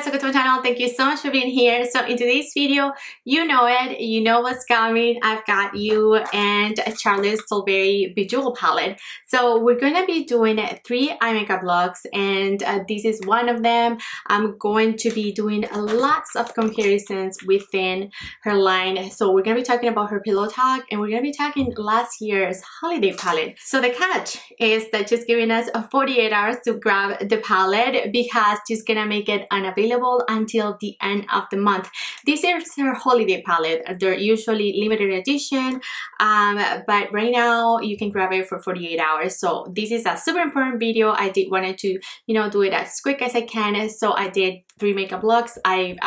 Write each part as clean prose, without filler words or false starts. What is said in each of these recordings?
guys, welcome to my channel. Thank you so much for being here. So in today's video, you know it, you know what's coming. I've got you and Charlotte Tilbury Bejeweled palette. So we're gonna be doing 3 eye makeup looks, and this is one of them. I'm going to be doing lots of comparisons within her line. So we're gonna be talking about her pillow talk, and we're gonna be talking last year's holiday palette. So the catch is that she's giving us 48 hours to grab the palette because she's gonna make it unavailable until the end of the month. This is her holiday palette. They're usually limited edition, but right now you can grab it for 48 hours. So this is a super important video. I did wanted to, do it as quick as I can. So I did 3 makeup looks. I've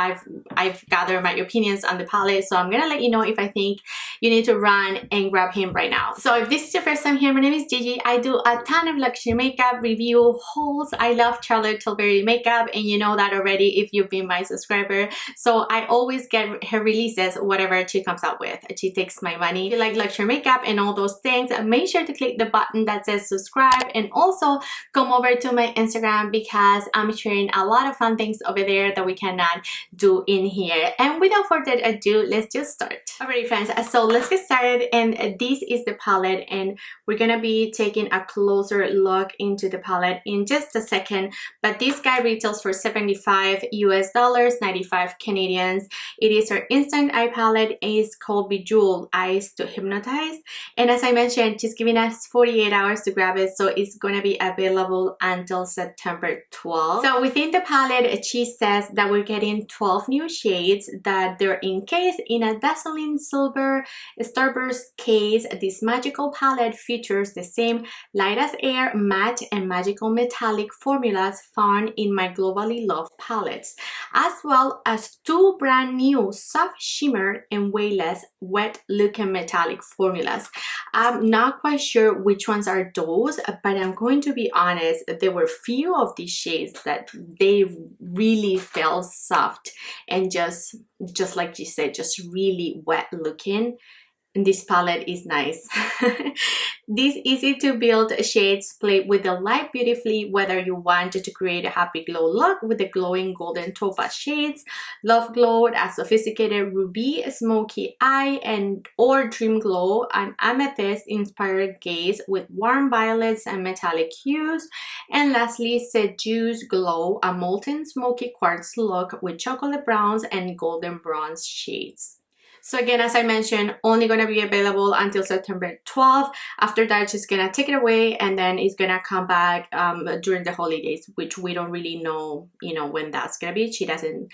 gathered my opinions on the palette, so I'm gonna let you know if I think you need to run and grab him right now. So if this is your first time here, my name is Gigi. I do a ton of luxury makeup review hauls. I love Charlotte Tilbury makeup, and you know that already if you've been my subscriber. So I always get her releases, whatever she comes out with. She takes my money. If you like luxury makeup and all those things, make sure to click the button that says subscribe, and also come over to my Instagram because I'm sharing a lot of fun things over there that we cannot do in here. And without further ado, let's just start. Alright friends, so let's get started, and this is the palette, and we're gonna be taking a closer look into the palette in just a second. But this guy retails for $75 US, 95 Canadians. It is her instant eye palette. It's called Bejeweled Eyes to Hypnotize, and as I mentioned, she's giving us 48 hours to grab it, so it's gonna be available until September 12th. So within the palette, she says that we're getting 12 new shades, that they're encased in a dazzling silver starburst case. This magical palette features the same light as air, matte, and magical metallic formulas found in my globally loved palettes, as well as 2 brand new soft shimmer and way less wet looking metallic formulas. I'm not quite sure which ones are those, but I'm going to be honest, there were few of these shades that they really felt soft and just like you said, just really wet looking. And this palette is nice. These easy to build shades play with the light beautifully, whether you want to create a happy glow look with the glowing golden topaz shades, love glow, a sophisticated ruby smoky eye, or dream glow, an amethyst inspired gaze with warm violets and metallic hues, and lastly seduce glow, a molten smoky quartz look with chocolate browns and golden bronze shades. So again, as I mentioned, only going to be available until September 12th. After that, she's going to take it away, and then it's going to come back during the holidays, which we don't really know, when that's going to be. She doesn't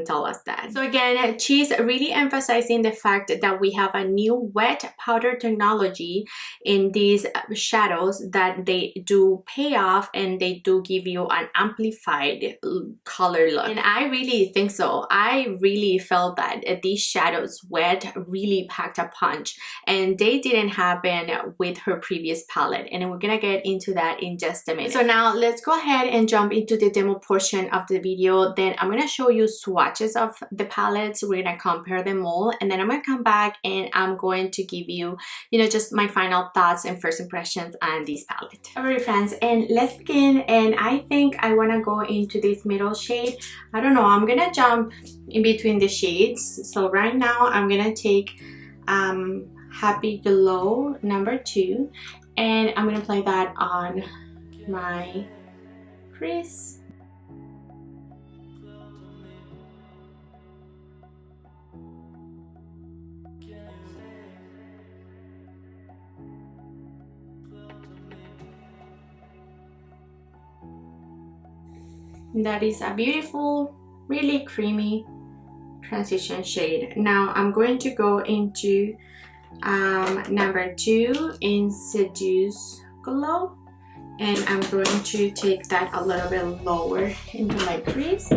tell us that. So again, she's really emphasizing the fact that we have a new wet powder technology in these shadows, that they do pay off and they do give you an amplified color look. And I really think so. I really felt that these shadows wet really packed a punch, and they didn't happen with her previous palette, and we're gonna get into that in just a minute. So now let's go ahead and jump into the demo portion of the video. Then I'm gonna show you swatches of the palettes. We're gonna compare them all, and then I'm gonna come back and I'm going to give you, just my final thoughts and first impressions on this palette. Alright friends, and let's begin. And I think I want to go into this middle shade. I don't know, I'm gonna jump in between the shades. So right now I'm gonna take Happy Glow number 2, and I'm gonna apply that on my crease. That is a beautiful, really creamy transition shade. Now I'm going to go into number 2 in Seduce Glow, and I'm going to take that a little bit lower into my crease.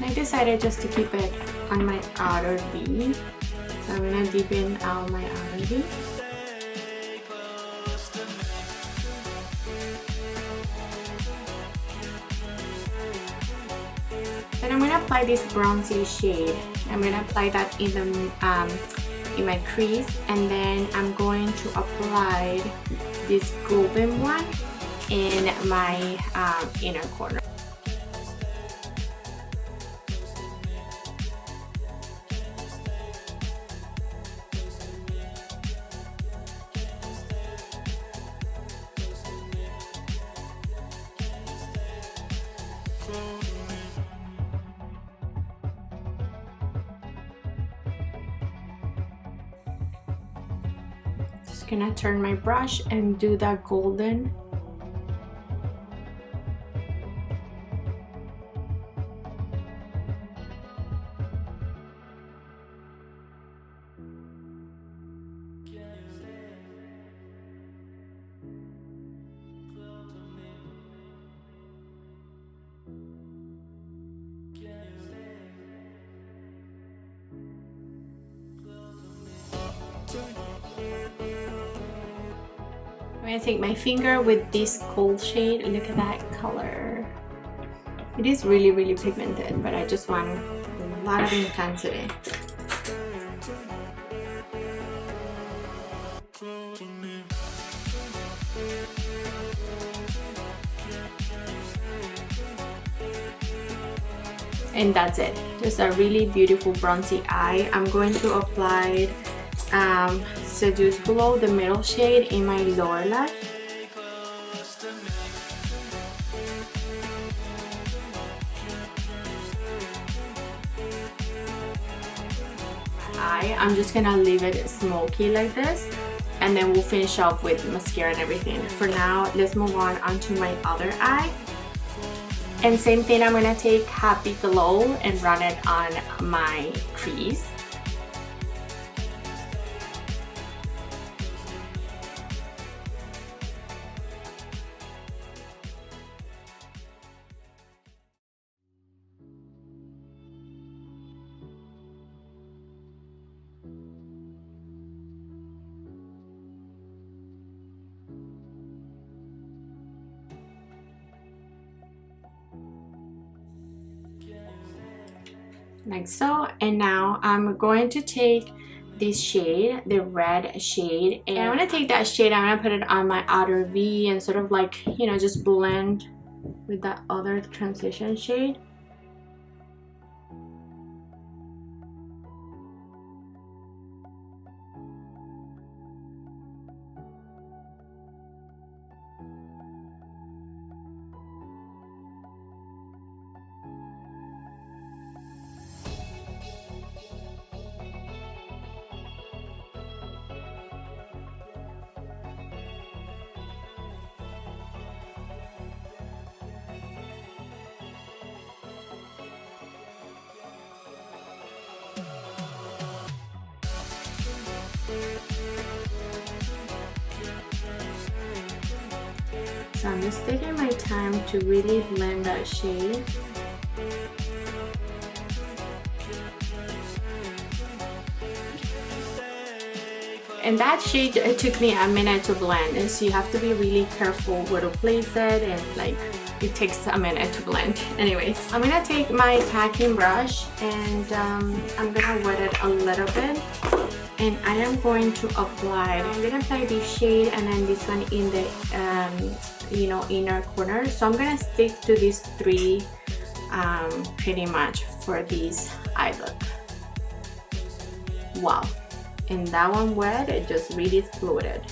I decided just to keep it on my outer V. So So I'm gonna deepen out my outer V. And I'm gonna apply this bronzy shade. I'm gonna apply that in my crease, and then I'm going to apply this golden one in my inner corner. Just gonna turn my brush and do that golden. I'm gonna take my finger with this gold shade. Look at that color. It is really pigmented, but I just want a lot of intensity. And that's it. Just a really beautiful bronzy eye. I'm going to apply Seduce Glow, the middle shade, in my lower lash. I'm just gonna leave it smoky like this, and then we'll finish up with mascara and everything. For now, let's move onto my other eye. And same thing, I'm gonna take Happy Glow and run it on my crease. Like so. And now I'm going to take this shade, the red shade, and I'm gonna take that shade, I'm gonna put it on my outer V and sort of like, you know, just blend with that other transition shade. So I'm just taking my time to really blend that shade. And that shade, it took me a minute to blend, and so you have to be really careful where to place it, and like it takes a minute to blend. Anyways, I'm gonna take my packing brush and I'm gonna wet it a little bit, and I am going to apply. I'm gonna apply this shade and then this one in the you know, inner corner. So I'm gonna stick to these three pretty much for this eye look. Wow. And that one wet, it just really exploded.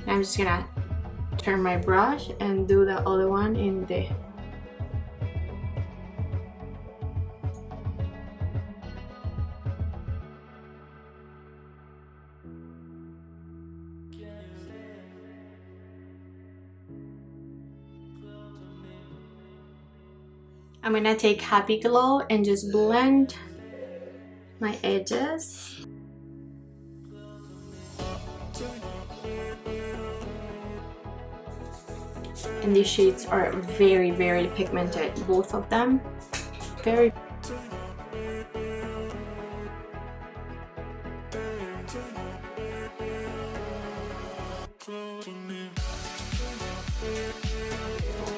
I'm just gonna turn my brush and do the other one in the I'm gonna take Happy Glow and just blend my edges. And these shades are very, very pigmented, both of them. Very.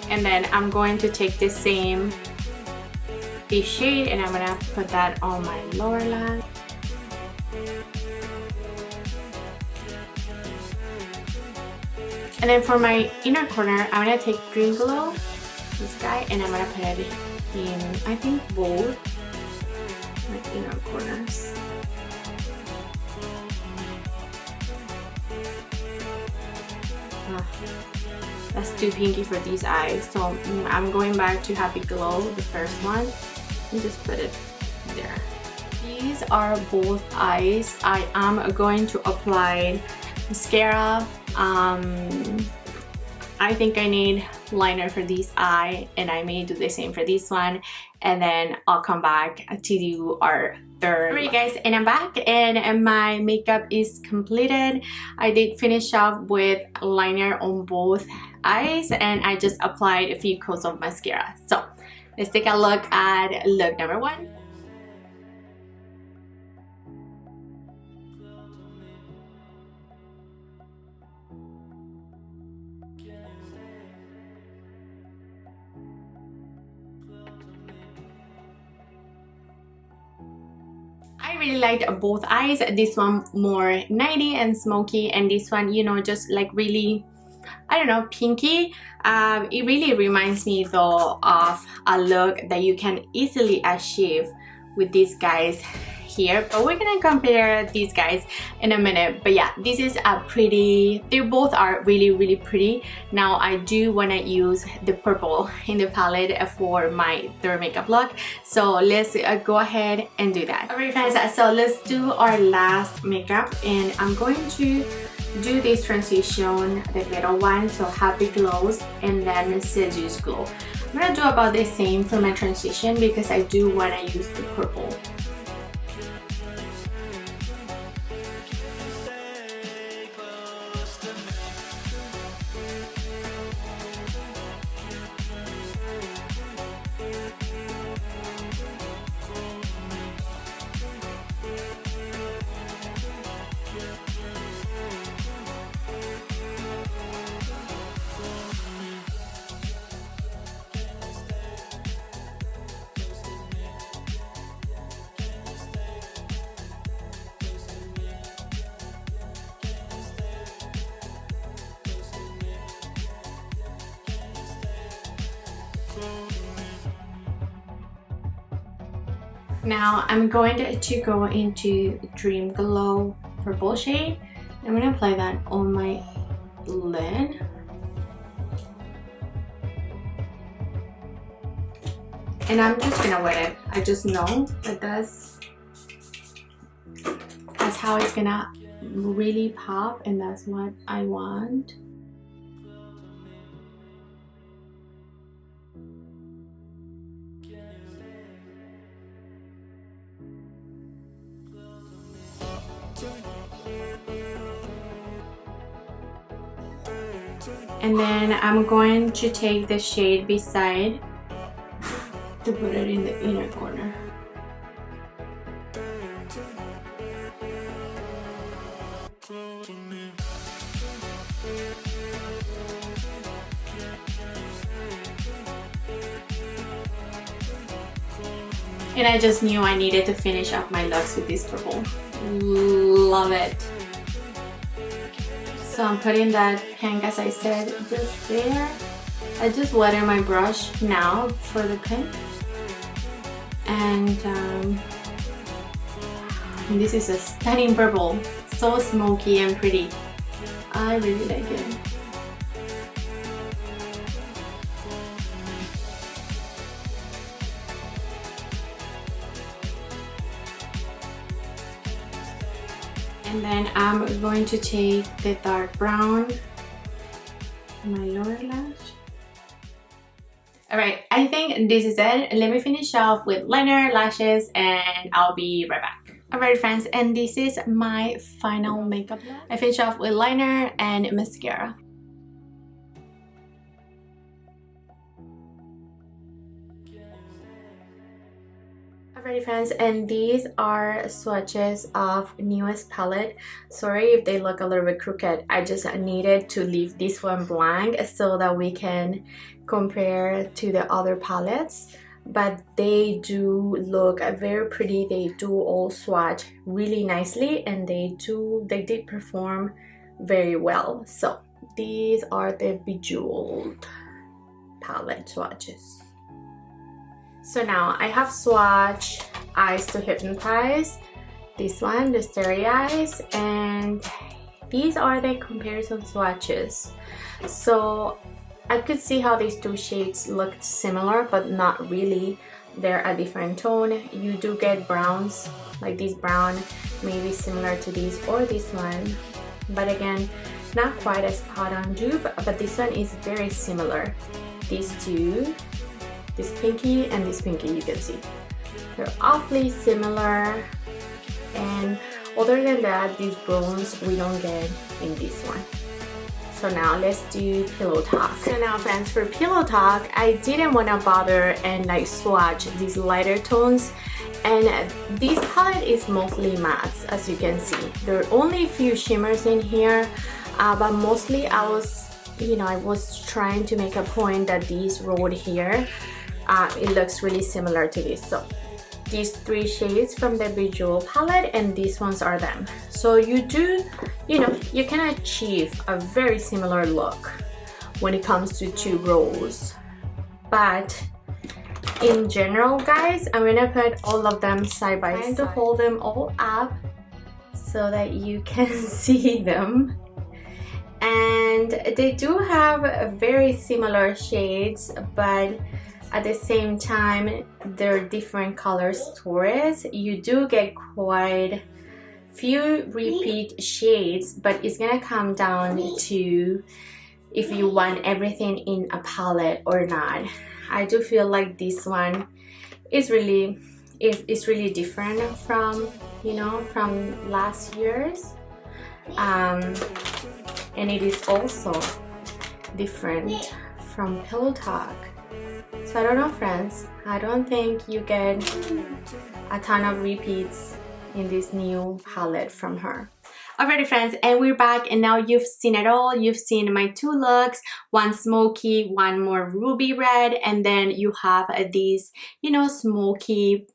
And then I'm going to take this same shade and I'm gonna put that on my lower lash. And then for my inner corner, I'm gonna take Dream Glow, this guy, and I'm gonna put it in, I think, both my inner corners. That's too pinky for these eyes, so I'm going back to Happy Glow, the first one, and just put it there. These are both eyes. I am going to apply mascara. I think I need liner for this eye, and I may do the same for this one, and then I'll come back to do our third. Alright guys, and I'm back and my makeup is completed. I did finish off with liner on both eyes and I just applied a few coats of mascara. So let's take a look at look number one. I really liked both eyes. This one more 90 and smoky, and this one, you know, just like really, I don't know, pinky. It really reminds me though of a look that you can easily achieve with these guys here, but we're gonna compare these guys in a minute. But yeah, this is a pretty, they both are really pretty. Now I do want to use the purple in the palette for my third makeup look, so let's go ahead and do that. Alright guys, so let's do our last makeup, and I'm going to do this transition, the middle one, so Happy Glows and then Seduce Glow. I'm gonna do about the same for my transition because I do want to use the purple. Now I'm going to go into Dream Glow purple shade. I'm going to apply that on my lid. And I'm just going to wet it. I just know that that's how it's going to really pop, and that's what I want. And then I'm going to take the shade Beside to put it in the inner corner. And I just knew I needed to finish off my looks with this purple. Love it. So I'm putting that pink, as I said, just there. I just wetted my brush now for the pink. And this is a stunning purple. So smoky and pretty. I really like it. And then I'm going to take the dark brown, my lower lash. Alright, I think this is it. Let me finish off with liner, lashes, and I'll be right back. Alright friends, and this is my final makeup look. I finished off with liner and mascara. Alrighty friends, and these are swatches of newest palette. Sorry if they look a little bit crooked. I just needed to leave this one blank so that we can compare to the other palettes. But they do look very pretty. They do all swatch really nicely, and they did perform very well. So these are the Bejewelled palette swatches. So now I have swatched Eyes to Hypnotize, this one, the Starry Eyes, and these are the comparison swatches. So I could see how these two shades looked similar, but not really. They're a different tone. You do get browns, like this brown, maybe similar to this or this one, but again, not quite as spot on dupe, but this one is very similar. These two, this pinky and this pinky, you can see they're awfully similar, and other than that, these bronze we don't get in this one. So now let's do Pillow Talk. So now friends, for Pillow Talk, I didn't want to bother and like swatch these lighter tones, and this palette is mostly mattes, as you can see. There are only a few shimmers in here, but mostly I was trying to make a point that this road here, it looks really similar to this. So these three shades from the Bejeweled palette, and these ones are them. So you can achieve a very similar look when it comes to two rows. But in general, guys, I'm gonna put all of them side by side to hold them all up so that you can see them. And they do have very similar shades, but at the same time, they're different color stories. You do get quite few repeat shades, but it's gonna come down to if you want everything in a palette or not. I do feel like this one is really different from from last year's, and it is also different from Pillow Talk. So I don't know friends, I don't think you get a ton of repeats in this new palette from her. Alrighty friends, and we're back, and now you've seen it all. You've seen my two looks, one smoky, one more ruby red, and then you have these, smoky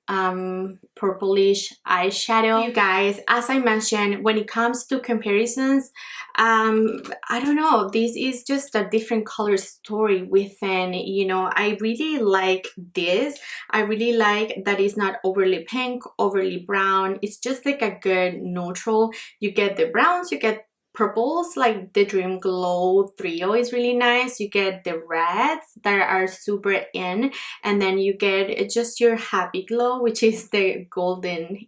purplish eyeshadow. You guys, as I mentioned, when it comes to comparisons, I don't know, this is just a different color story within, I really like this. I really like that it's not overly pink, overly brown. It's just like a good neutral. You get the browns, you get purples, like the Dream Glow trio is really nice. You get the reds that are super in, and then you get just your Happy Glow, which is the golden,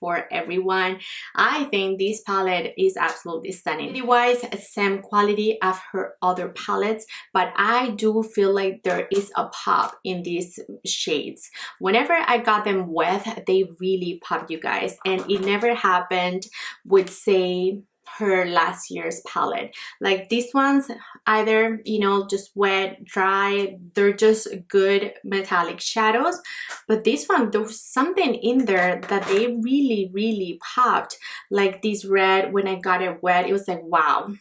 for everyone. I think this palette is absolutely stunning. Quality-wise, same quality of her other palettes, but I do feel like there is a pop in these shades. Whenever I got them wet, they really pop, you guys, and it never happened with, say, her last year's palette. Like these ones, either just wet, dry, they're just good metallic shadows, but this one, there was something in there that they really popped. Like this red, when I got it wet, it was like wow.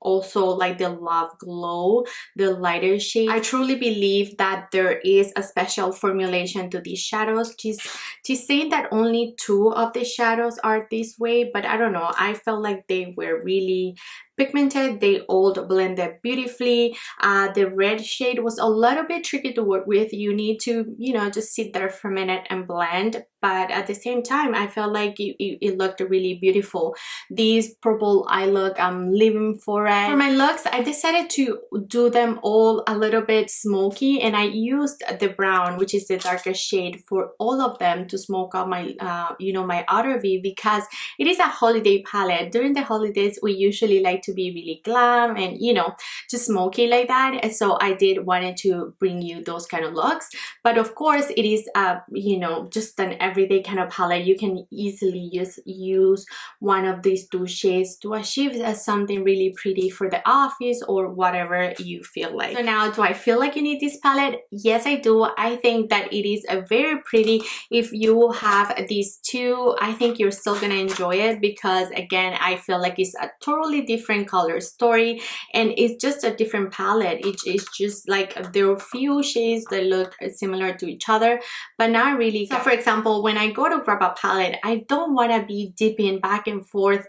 Also like the Love Glow, the lighter shade, I truly believe that there is a special formulation to these shadows. She's saying that only 2 of the shadows are this way, but I don't know, I felt like they were really pigmented. They all blended beautifully. The red shade was a little bit tricky to work with. You need to just sit there for a minute and blend, but at the same time I felt like it looked really beautiful. This purple eye look, I'm living for it. For my looks, I decided to do them all a little bit smoky, and I used the brown, which is the darkest shade, for all of them to smoke out my my outer V, because it is a holiday palette. During the holidays we usually like to be really glam and, you know, just smoky like that. And so I did wanted to bring you those kind of looks. But of course, it is you know, just an everyday kind of palette. You can easily use one of these two shades to achieve something really pretty for the office or whatever you feel like. So now, do I feel like you need this palette? Yes, I do. I think that it is a very pretty. If you have these two, I think you're still gonna enjoy it, because again, I feel like it's a totally different color story and it's just a different palette. It's just like there are a few shades that look similar to each other, but not really. So for example, when I go to grab a palette, I don't want to be dipping back and forth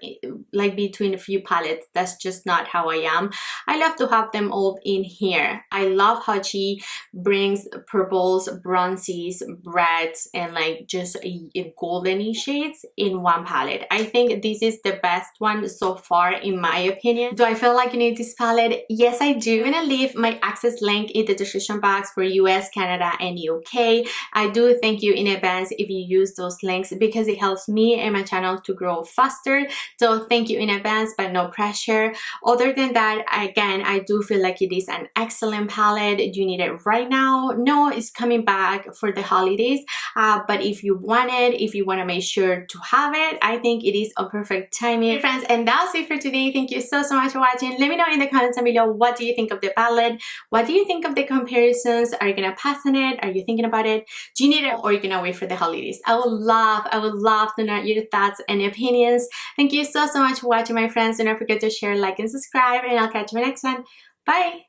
like between a few palettes. That's just not how I am. I love to have them all in here. I love how she brings purples, bronzies, reds, and like just goldeny shades in one palette. I think this is the best one so far in my opinion. Do I feel like you need this palette? Yes, I do. I'm gonna leave my access link in the description box for US, Canada, and UK. I do thank you in advance if you use those links, because it helps me and my channel to grow faster. So thank you in advance, but no pressure. Other than that, again, I do feel like it is an excellent palette. You need it right now? No, it's coming back for the holidays, but if you want it, if you want to make sure to have it, I think it is a perfect timing. Hey friends, and that's it for today. Thank you so much for watching. Let me know in the comments down below, what do you think of the palette? What do you think of the comparisons? Are you gonna pass on it? Are you thinking about it? Do you need it, or are you gonna wait for the holidays? I would love to know your thoughts and opinions. Thank you so much for watching, my friends. Do not forget to share, like, and subscribe, and I'll catch you in the next one. Bye.